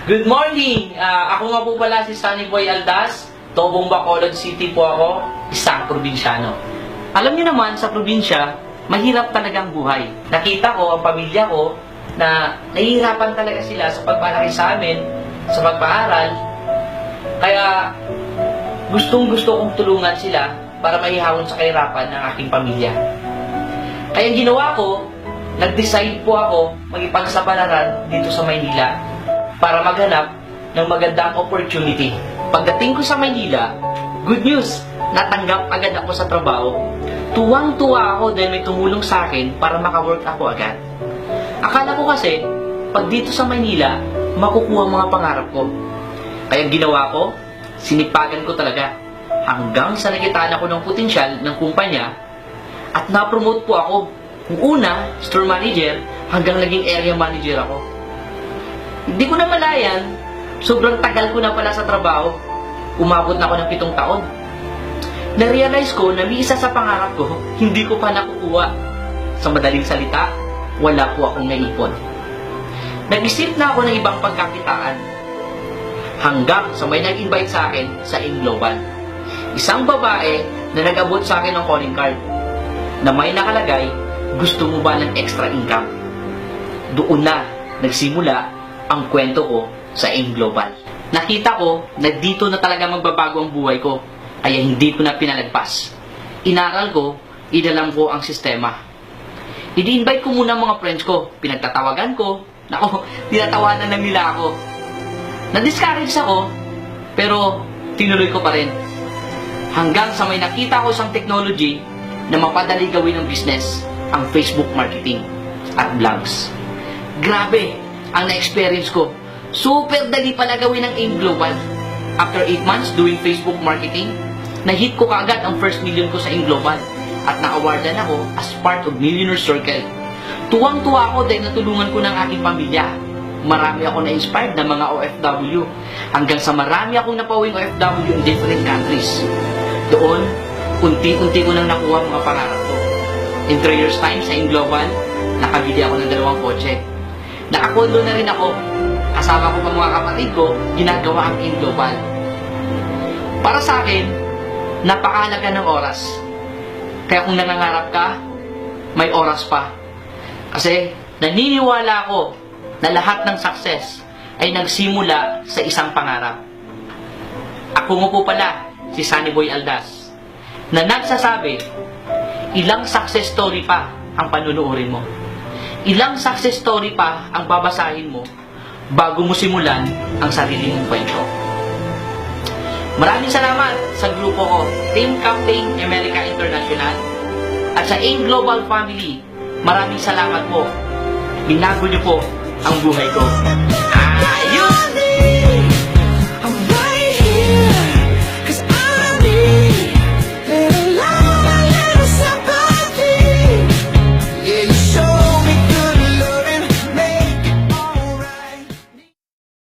Good morning! Ako nga po pala si Sunny Boy Aldas. Tobong Bacolod City po ako, isang probinsyano. Alam niyo naman, sa probinsya, mahirap talagang buhay. Nakita ko ang pamilya ko na nahihirapan talaga sila sa pagpalaki sa amin, sa pagpaaral. Kaya gustong-gusto kong tulungan sila para maihawon sa kahirapan ng aking pamilya. Kaya ginawa ko, nag-decide po ako makipagsapalaran dito sa Maynila para maghanap ng magandang opportunity. Pagdating ko sa Maynila, good news, natanggap agad ako sa trabaho. Tuwang-tuwa ako dahil may tumulong sa akin para maka-work ako agad. Akala ko kasi, pag dito sa Maynila, makukuha ang mga pangarap ko. Kaya ginawa ko, sinipagan ko talaga. Hanggang sa nakitaan ako ng potensyal ng kumpanya at na-promote po ako. Kung una, store manager, hanggang naging area manager ako. Hindi ko na malayan, sobrang tagal ko na pala sa trabaho. Umabot na ako ng 7 taon. Na-realize ko na may isa sa pangarap ko, hindi ko pa nakukuha. Sa madaling salita, wala po akong naipon. Nag-isip na ako ng ibang pagkakitaan. Hanggang sa may nag-invite sa akin sa AIM Global. Isang babae na nag-abot sa akin ng calling card na may nakalagay, gusto mo ba ng extra income? Doon na nagsimula ang kwento ko sa AIM Global. Nakita ko na dito na talaga magbabago ang buhay ko, kaya hindi ko na pinalagpas. Inaral ko, inalam ko ang sistema. I-invite ko muna ang mga friends ko, pinagtatawagan ko, nako, tinatawanan lang nila ako. Na-discourage ako, pero tinuloy ko pa rin. Hanggang sa may nakita ko isang technology na mapadali gawin ng business, ang Facebook marketing at vlogs. Grabe ang na-experience ko. Super dali pala gawin ng AIM Global. After 8 months doing Facebook marketing, na-hit ko kaagad ang first million ko sa AIM Global at na-awardan ako as part of Millionaire Circle. Tuwang-tuwa ako dahil natulungan ko ng aking pamilya. Marami ako na-inspired ng mga OFW hanggang sa marami akong napawing OFW in different countries. Doon, unti-unti ko nang nakuha mga pangarap ko. In 3 years time sa AIM Global, nakabili ako ng 2 kotse. Nakakondo na rin ako. Kasama ko pa mga kapatid ko, ginagawa ang AIM Global. Para sa akin, napakahalaga ng oras. Kaya kung nangangarap ka, may oras pa. Kasi naniniwala ako na lahat ng success ay nagsimula sa isang pangarap. Ako mo po pala, si Sunny Boy Aldas, na nagsasabi, ilang success story pa ang panunuorin mo. Ilang success story pa ang babasahin mo bago mo simulan ang sarili mong kwento. Maraming salamat sa grupo ko, Team Captain America International, at sa AIM Global Family. Maraming salamat po. Binago niyo po ang buhay ko.